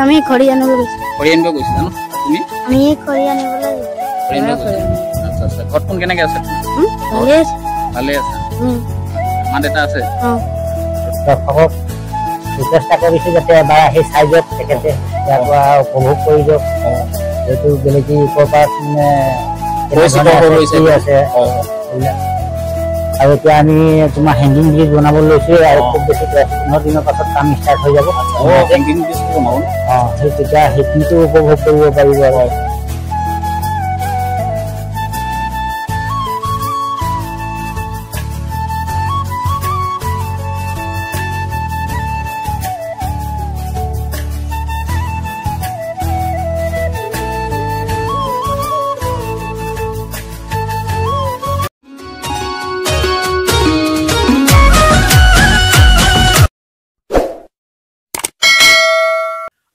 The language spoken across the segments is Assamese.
আমি খৰি আনিব গৈছো। খৰি আনিব গৈছিলা ন তুমি? আমি খৰি আনিবলৈ খৰি আনিব গৈছিলা। আচ্ছা আচ্ছা। ঘৰত কোন কেনেকে আছে? ভালে আছে। ভালে আছে। মা দেউতা আছে? দৰ্শকক চেষ্টা কৰিছোঁ যাতে এবাৰ আহি চাই যাওক, তেখেতে ইয়াৰ পৰা উপভোগ কৰি যাওক। যিহেতু গেলেকী ইক' পাৰ্ক আছে আৰু এতিয়া আমি তোমাৰ হেংগিং ব্ৰিজ বনাব লৈছোঁ আৰু খুব বেছি 10-15 দিনৰ পাছত কাম ষ্টাৰ্ট হৈ যাব। হেংগিং ব্ৰিজ বনাব? সেই তেতিয়া সেইখিনিতো উপভোগ কৰিব পাৰিব আৰু।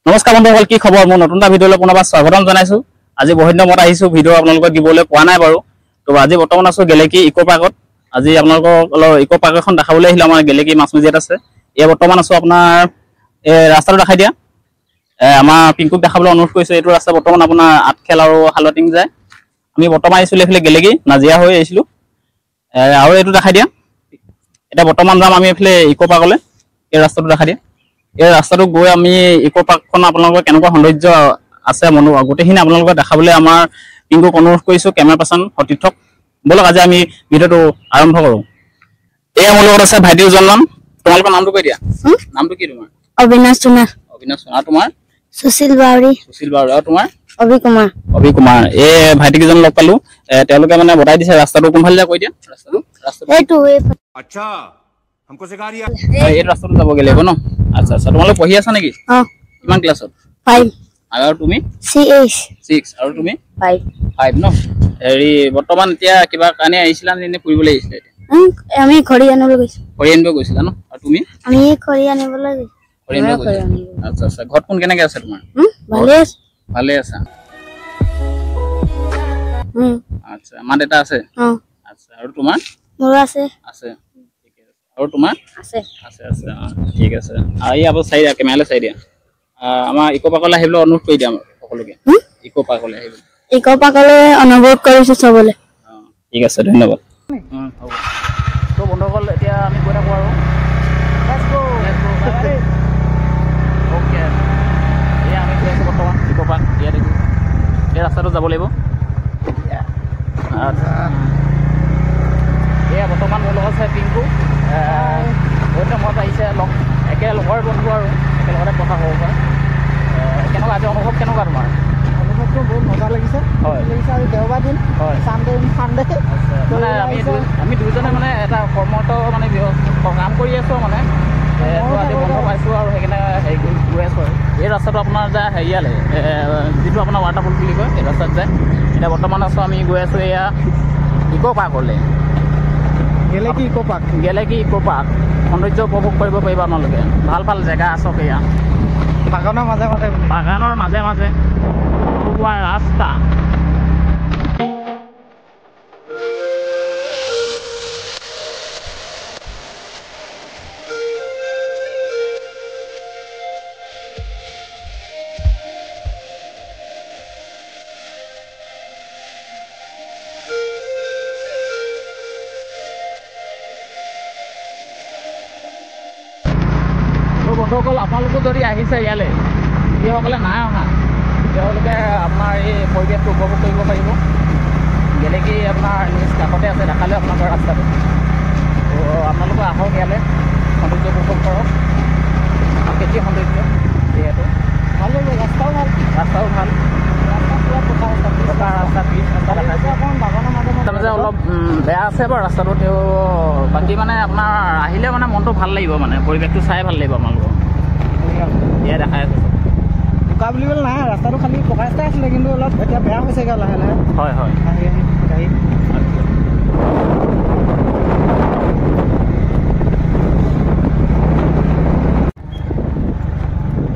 নমস্কাৰ বন্ধুসকল, কি খবৰ? মোৰ নতুন এটা ভিডিঅ'লৈ পুনৰবাৰ স্বাগতম জনাইছোঁ। আজি বহুত দিনৰ মূৰত আহিছোঁ, ভিডিঅ' আপোনালোকক দিবলৈ পোৱা নাই বাৰু। তো আজি বৰ্তমান আছোঁ গেলেকী ইক' পাৰ্কত। আজি আপোনালোকক অলপ ইক' পাৰ্ক এখন দেখাবলৈ আহিলোঁ। আমাৰ গেলেকী মাছমজিয়াত আছে। এয়া বৰ্তমান আছোঁ আপোনাৰ এই ৰাস্তাটো দেখাই দিয়া। আমাৰ পিংকুক দেখাবলৈ অনুৰোধ কৰিছোঁ। এইটো ৰাস্তা বৰ্তমান আপোনাৰ আঠখেল আৰু হালটিং যায়। আমি বৰ্তমান আহিছিলোঁ এইফালে গেলেকী নাজিৰা হৈ আহিছিলোঁ। আৰু এইটো দেখাই দিয়া। এতিয়া বৰ্তমান যাম আমি এইফালে ইক' পাৰ্কলৈ। এই ৰাস্তাটো দেখাই দিয়া। এই ৰাস্তাটো গৈ আমি ইক' পাৰ্কখন আপোনালোকৰ কেনেকুৱা সৌন্দৰ্য আছে গোটেইখিনি আপোনালোকক দেখাবলৈ আমাৰ পিংকুক অনুৰোধ কৰিছোঁ, কেমেৰা পাৰ্চন সতীৰ্থক। ব'লক আজি আমি ভিডিঅ'টো আৰম্ভ কৰোঁ। এয়া মোৰ লগত আছে ভাইটি দুজনমান। তোমালোকৰ নামটো কৈ দিয়া। নামটো কি তোমাৰ? অবিনাশ সোণাৰ। অবিনাশ সোণাৰ। তোমাৰ? সুশীল বাউৰী। সুশীল বাউৰী। আৰু তোমাৰ? অভি কুমাৰ। অভি কুমাৰ। এই ভাইটি কেইজন লগ পালোঁ। তেওঁলোকে মানে বতাই দিছে ৰাস্তাটো কোনফালে কৈ দিয়া। এইটো আচ্ছা हमको सिखा रिया। এই ৰাস্তাটো যাবগৈ লাগিব ন? আচ্ছা আচ্ছা। তোমালোক পঢ়ি আছা নেকি? কিমান ক্লাছত? 5। আৰু তুমি? 6। আৰু তুমি? 5 ন? হেৰি বৰ্তমান এতিয়া কিবা কাৰণে আহিছিলা নে ফুৰিবলৈ আহিছিলা এতিয়া? আমি খৰি আনিবলৈ গৈছো। খৰি আনিব গৈছিলা ন? আৰু তুমি? আমি খৰি আনিবলৈ গৈছো। খৰি আনিব গৈছিলা। আচ্ছা আচ্ছা। ঘৰত কোন কেনেকে আছে তোমাৰ? ভালে আছে। ভালে আছা। আচ্ছা। মা দেউতা আছে? আচ্ছা। আৰু তোমাৰ? মোৰ আছে। আছে। ঠিকে আছে। আৰু তোমাৰ? আছে। আছে আছে। ঠিক আছে। এই আব চাই দিয়া, কেমেৰালৈ চাই দিয়া। আমাৰ ইক' পাৰ্কলৈ আহিবলৈ অনুৰোধ কৰি দিয়া সকলোকে। ইক' পাৰ্কলৈ আহিব। ইক' পাৰ্কলৈ অনুৰোধ কৰিছোঁ চবলৈ। ঠিক আছে, ধন্যবাদ। হ'ব। তো বন্ধুসকল, এতিয়া আমি গৈ থাকোঁ আৰু অ'কে। এয়া আমি গৈ আছোঁ বৰ্তমান ইক' পাৰ্ক। ইয়াত এই ৰাস্তাটো যাব লাগিব। এয়া বৰ্তমান মোৰ লগত আছে পিংকু। বহুত মনত আহিছে লগ, লগৰ বন্ধু আৰু একেলগতে কথা হ'ব পাৰে। কেনেকুৱা আজি অনুভৱ কেনেকুৱা তোমাৰ? অনুভৱটো বহুত মজা লাগিছে। হয় লাগিছে আৰু দেওবাৰ দিন। হয়। চানডে মানে আমি দুজনে মানে এটা কৰ্মৰত মানে কাম কৰি আছোঁ মানে। আজি বন্ধ পাইছোঁ আৰু সেইকাৰণে হেৰি গৈ আছোঁ আৰু এই ৰাস্তাটো আপোনাৰ যায় হেৰিয়ালৈ, যিটো আপোনাৰ ৱাটাৰফল বুলি কয় এই ৰাস্তাত যায়। এতিয়া বৰ্তমান আছোঁ আমি গৈ আছোঁ এয়া ইক' পাৰ্কলৈ। গেলেকী ইক' পাৰ্ক। গেলেকী ইক' পাৰ্ক সৌন্দৰ্য উপভোগ কৰিব পাৰিব আপোনালোকে। ভাল ভাল জেগা আছে এয়া বাগানৰ মাজে মাজে। বাগানৰ মাজে মাজে ৰাস্তা। বন্ধুসকল, আপোনালোকো যদি আহিছে ইয়ালৈ, যিসকলে নাই অহা তেওঁলোকে আপোনাৰ এই পৰিৱেশটো উপভোগ কৰিব পাৰিব। গেলেকী আপোনাৰ নিজ কাষতে আছে, দেখালে আপোনালোকৰ ৰাস্তাটো। তো আপোনালোকে আহক ইয়ালৈ, সৌন্দৰ্য উপভোগ কৰক। কেতিয়া সৌন্দৰ্য যিহেতু ভাল লাগিব। ৰাস্তাও ভাল। ৰাস্তাও ভাল। পকা ৰাস্তা, পিচ ৰাস্তা দেখাইছে। বাগানৰ মাজে মাজে অলপ বেয়া আছে বাৰু ৰাস্তাটো, তেওঁ বাকী মানে আপোনাৰ আহিলে মানে মনটো ভাল লাগিব, মানে পৰিৱেশটো চাই ভাল লাগিব আপোনালোকৰ। এয়া দেখাই আছে বোকা বুলিবলৈ নাই, ৰাস্তাটো খালি পকা ৰাস্তাই আছিলে, কিন্তু অলপ এতিয়া বেয়া হৈছেগৈ লাহে লাহে। হয় হয়। আহি আহি গাড়ী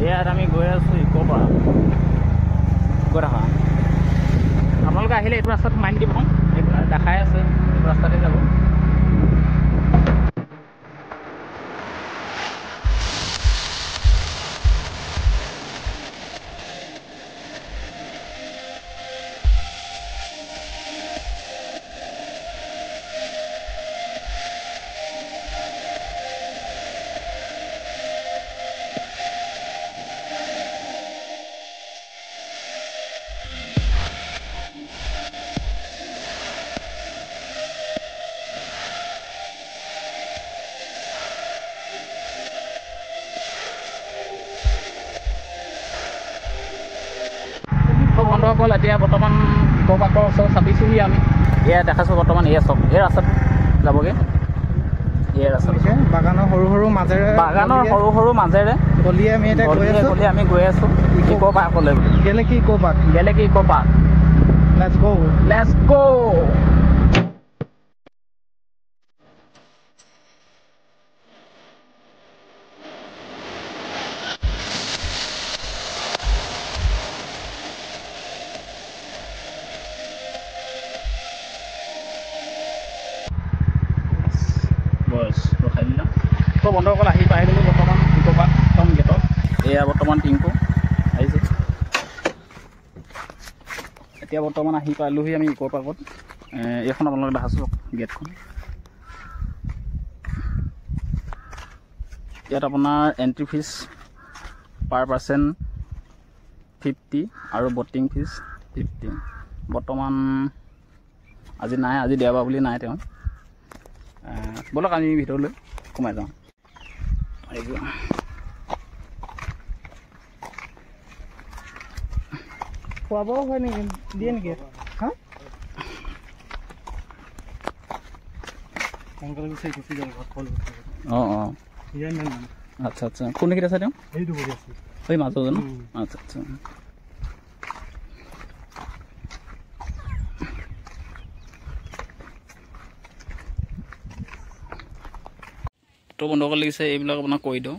ইয়াত আমি গৈ আছোঁ ইক' পাৰ্ক। গৈ থাকা আপোনালোকে আহিলে এইটো ৰাস্তাত সোমাই দিব, দেখাই আছে এইটো ৰাস্তাতে যাব। বন্ধুসকল এতিয়া বৰ্তমান ইকো পাৰ্কৰ ওচৰত চাপিছোহি আমি এয়া দেখাছোঁ বৰ্তমান এয়া চব এই ৰাস্তাটো যাবগৈ এই ৰাস্তাটো বাগানৰ সৰু সৰু মাজেৰে গলি আমি গৈ আছোঁ ইকো পাৰ্কলৈ গেলেকী ইকো পাৰ্ক লেটছ গো ৰখাই দিলাম তো বন্ধুসকল আহি পাই গ'লোঁ বৰ্তমান ইকো পাৰ্ক প্ৰথম গেটত এয়া বৰ্তমান টিংকু আহিছে এতিয়া বৰ্তমান আহি পালোহি আমি ইকো পাৰ্কত এইখন আপোনালোকে দেখাছোঁ গেটখন ইয়াত আপোনাৰ এণ্ট্ৰি ফিজ পাৰ পাৰ্চন 50 আৰু বটিং ফিজ 50 বৰ্তমান আজি নাই আজি দেওবাৰ বুলি নাই তেওঁ বলক আমি ভিতৰলৈ সোমাই যাওঁ খোৱা বোৱাও হয় নেকি দিয়ে নেকি হা সোনকালে গুচি যাব অঁ আচ্ছা আচ্ছা কোনখিনিত আছে তেওঁ সেইটো বহি আছে এই মাজত ন আচ্ছা আচ্ছা তো বন্ধুসকল লাগিছে এইবিলাক আপোনাক কৈ দিওঁ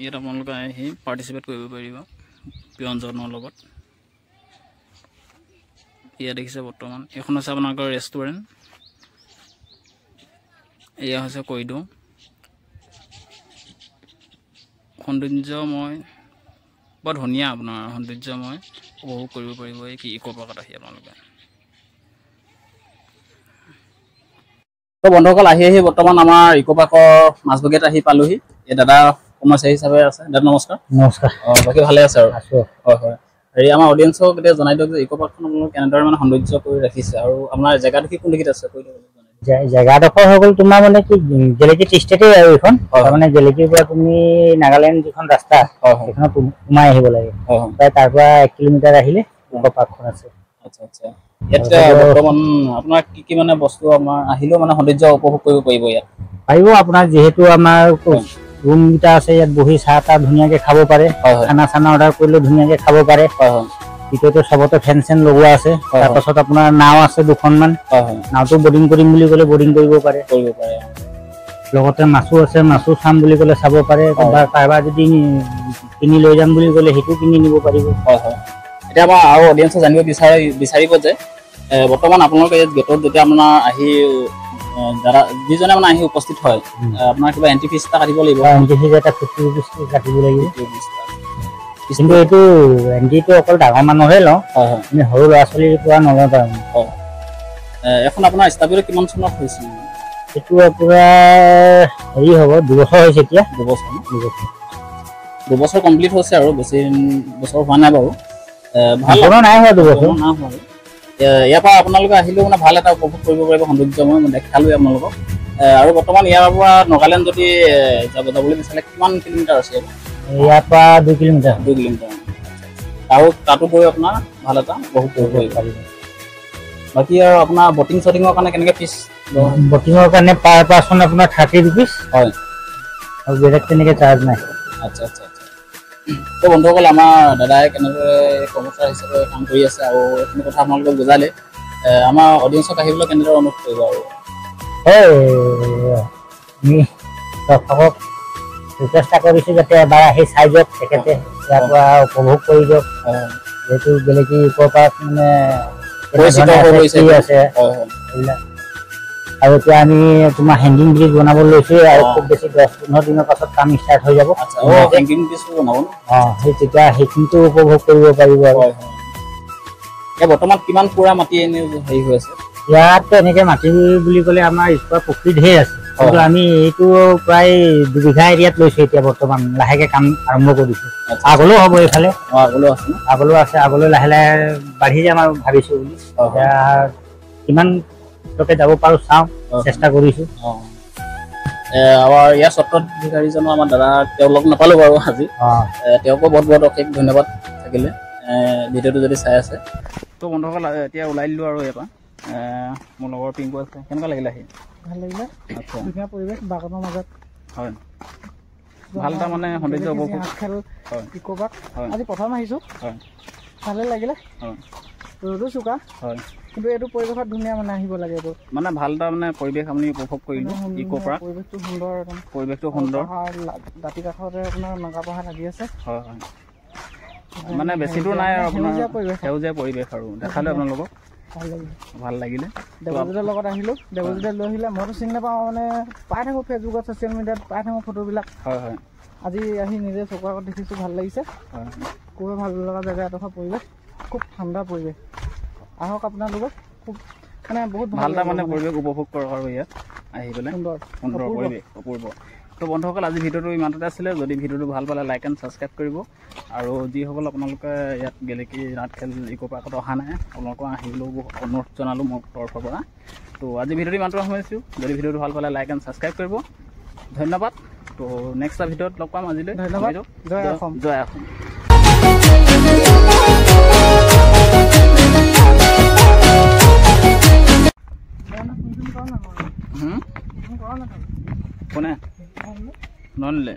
ইয়াত আপোনালোকে আহি পাৰ্টিচিপেট কৰিব পাৰিব ব্যঞ্জনৰ লগত ইয়াত দেখিছে বৰ্তমান এইখন হৈছে আপোনালোকৰ ৰেষ্টুৰেণ্ট এয়া হৈছে কৈ দিওঁ সৌন্দৰ্যময় বৰ ধুনীয়া আপোনাৰ সৌন্দৰ্যময় উপভোগ কৰিব পাৰিব এই কি ইকো পাৰ্কত আহি আপোনালোকে তো বন্ধুসকল আহি বৰ্তমান আমাৰ ইকো পাৰ্কৰ মাজবগীয়াত আহি পালোহি এই দাদা কৰ্মচাৰী হিচাপে আছে দাদা নমস্কাৰ বাকী ভালে আছে আৰু হয় হয় হেৰি আমাৰ অডিয়েঞ্চক এতিয়া জনাই দিয়ক যে ইকো পাৰ্কখন আপোনালোকে কেনেদৰে মানে সৌন্দৰ্য কৰি ৰাখিছে আৰু আপোনাৰ জেগাডোখৰ কোনখিনিত আছে কৈ দিয়ক জেগাডোখৰ হৈ গ'ল তোমাৰ মানে কি গেলেকী টি ষ্টেটেই আৰু এইখন তাৰমানে গেলেকীৰ পৰা তুমি নাগালেণ্ড যিখন ৰাস্তা সেইখনত সোমাই আহিব লাগে প্ৰায় তাৰ পৰা 1 কিলোমিটাৰ আহিলে ইকো পাৰ্কখন আছে আচ্ছা আচ্ছা ইয়াত বৰ্তমান আপোনাৰ কি মানে বস্তু আমাৰ আহিলেও মানে সৌন্দৰ্য উপভোগ কৰিব পাৰিব ইয়াত পাৰিব আপোনাৰ যিহেতু আমাৰ ৰুম কেইটা আছে ইয়াত বহি চাহ তাহ ধুনীয়াকৈ খাব পাৰে খানা চানা অৰ্ডাৰ কৰিলেও ধুনীয়াকৈ খাব পাৰে ভিতৰতো চবতে ফেন চেন লগোৱা আছে তাৰপাছত আপোনাৰ নাও আছে দুখনমান নাওটো বৰ্ডিং কৰিম বুলি ক'লে বৰ্ডিং কৰিব পাৰে লগতে মাছো আছে মাছো চাম বুলি ক'লে চাব পাৰে কাৰোবাৰ যদি কিনি লৈ যাম বুলি ক'লে সেইটো কিনি নিব পাৰিব এতিয়া আমাৰ আৰু অডিয়েঞ্চে জানিব বিচাৰিব যে বৰ্তমান আপোনালোকে ইয়াত গেটত যেতিয়া আপোনাৰ আহি দাদা যিজনে মানে আহি উপস্থিত হয় আপোনাৰ কিবা এণ্ট্ৰি ফিজ এটা কাটিব লাগিব এণ্ট্ৰি ফিজ এটা 50 ৰুপিজ কাটিব লাগিব কিন্তু এইটো এণ্ট্ৰিটো অকল ডাঙৰ মানুহৰে লওঁ আমি সৰু ল'ৰা ছোৱালীৰ পৰা নলওঁ তাৰমানে এখন আপোনাৰ ষ্টাফিৰ কিমান চনত হৈছিল এইটো আপোনাৰ হেৰি হ'ব 2 বছৰ হৈছে এতিয়া 2 বছৰ কমপ্লিট হৈছে আৰু বেছি বছৰ হোৱা নাই বাৰু ভাল নাই হোৱা 2 বছৰ ইয়াৰ পৰা আপোনালোকে আহিলেও মানে ভাল এটা উপভোগ কৰিব পাৰিব সৌন্দৰ্যময় মই দেখালোৱে আপোনালোকক আৰু বৰ্তমান ইয়াৰ পৰা নাগালেণ্ড যদি যাবলৈ বিচাৰে কিমান কিলোমিটাৰ আছে ইয়াৰ পৰা 2 কিলোমিটাৰ আৰু তাতো গৈ আপোনাৰ ভাল এটা উপভোগ কৰিব পাৰিব বাকী আৰু আপোনাৰ বটিং শ্বটিঙৰ কাৰণে কেনেকৈ ফিজ বটিঙৰ কাৰণে পাৰ পাৰ্চন আপোনাৰ 30 ৰুপিজ হয় আৰু বেলেগ তেনেকৈ চাৰ্জ নাই আচ্ছা আচ্ছা তো বন্ধুসকল আমাৰ দাদাই কেনেদৰে কৰ্মচাৰী হিচাপে কাম কৰি আছে আৰু এইখিনি কথা আপোনালোকক বুজালে আমাৰ অডিয়েঞ্চক আহিবলৈ কেনেদৰে অনুৰোধ কৰিব আৰু হয় আমি দৰ্শকক চেষ্টা কৰিছোঁ যাতে এবাৰ আহি চাই যাওক তেখেতে ইয়াৰ পৰা উপভোগ কৰি যাওক যিহেতু গেলেকী ইকো পাৰ্ক মানে আছে আৰু এতিয়া আমি তোমাৰ হেংগিং ব্ৰিজ বনাব লৈছোঁ আৰু খুব বেছি 10-15 দিনৰ পাছত কাম ষ্টাৰ্ট হৈ যাব তেতিয়া সেইখিনিতো উপভোগ কৰিব পাৰিব আৰু বৰ্তমান কিমান পুৰা মাটি এনে হেৰি হৈ আছে ইয়াত এনেকৈ মাটি বুলি ক'লে আমাৰ স্কোৱাৰ পুখুৰী ঢেৰ আছে কিন্তু আমি এইটো প্ৰায় 2 বিঘা এৰিয়াত লৈছোঁ এতিয়া বৰ্তমান লাহেকৈ কাম আৰম্ভ কৰিছোঁ আগলৈও হ'ব এইফালে আগলৈও আছে আগলৈ লাহে লাহে বাঢ়ি যাম আৰু ভাবিছোঁ বুলি এতিয়া কিমান লোকে যাব পাৰোঁ চাওঁ চেষ্টা কৰিছোঁ আমাৰ ইয়াৰ স্বত্বাধিকাৰীজনো আমাৰ দাদা তেওঁ লগ নাপালোঁ বাৰু আজি তেওঁকো বহুত বহুত অশেষ ধন্যবাদ থাকিলে ভিডিঅ'টো যদি চাই আছে তো বন্ধুসকল এতিয়া ওলাই দিলোঁ আৰু ইয়াৰ পৰা মোৰ লগৰ পিংকু আছে কেনেকুৱা লাগিলে আহি ভাল লাগিলে আচ্ছা ধুনীয়া পৰিৱেশ বাগানৰ মাজত হয় ভাল এটা মানে সৌন্দৰ্য উপভোগ খেল হয় ইকো পাৰ্ক হয় আজি প্ৰথম আহিছোঁ হয় ভালে লাগিলে হয় ৰ'দো চোকা হয় কিন্তু এইটো পৰিৱেশত ধুনীয়া মানে আহিব লাগে এইটো মানে ভাল এটা মানে পৰিৱেশ আপুনি উপভোগ কৰিলোঁ ইকো পাৰ্ক পৰিৱেশটো সুন্দৰ একদম পৰিৱেশটো সুন্দৰ দাঁতি কাষতে আপোনাৰ নগা পাহাৰ লাগি আছে হয় হয় মানে বেছি দূৰ নাই আৰু আপোনাৰ সেউজীয়া পৰিৱেশ আৰু দেখালোঁ আপোনালোকক ভাল লাগিলে দেৱজিতৰ লগত আহিলোঁ দেৱজিতে লৈ আহিলে মইতো চিনি নাপাওঁ মানে পাই থাকোঁ ফেচবুকত ছ'চিয়েল মিডিয়াত পাই থাকোঁ ফটোবিলাক হয় হয় আজি আহি নিজে চকুৰ আগত দেখিছোঁ ভাল লাগিছে হয় খুবেই ভাল লগা জেগা এডোখৰ পৰিৱেশ খুব ঠাণ্ডা পৰিৱেশ আহক আপোনালোকে খুব মানে বহুত ভাল এটা মানে পৰিৱেশ উপভোগ কৰক আৰু ইয়াত আহি পেলাই সুন্দৰ সুন্দৰ পৰিৱেশ অপূৰ্ব তো বন্ধুসকল আজি ভিডিঅ'টো ইমানতে আছিলে যদি ভিডিঅ'টো ভাল পালে লাইক এণ্ড ছাবস্ক্ৰাইব কৰিব আৰু যিসকল আপোনালোকে ইয়াত গেলেকী নাট খেল ইকো পাৰ্কত অহা নাই আপোনালোকক আহিবলৈও অনুৰোধ জনালোঁ মোৰ তৰফৰ পৰা তো আজি ভিডিঅ'টো ইমানটো সামৰিছোঁ যদি ভিডিঅ'টো ভাল পালে লাইক এণ্ড ছাবস্ক্ৰাইব কৰিব ধন্যবাদ তো নেক্সট ভিডিঅ'ত লগ পাম আজিলৈ ধন্যবাদ জয় অসম জয় অসম কোনে ননিলে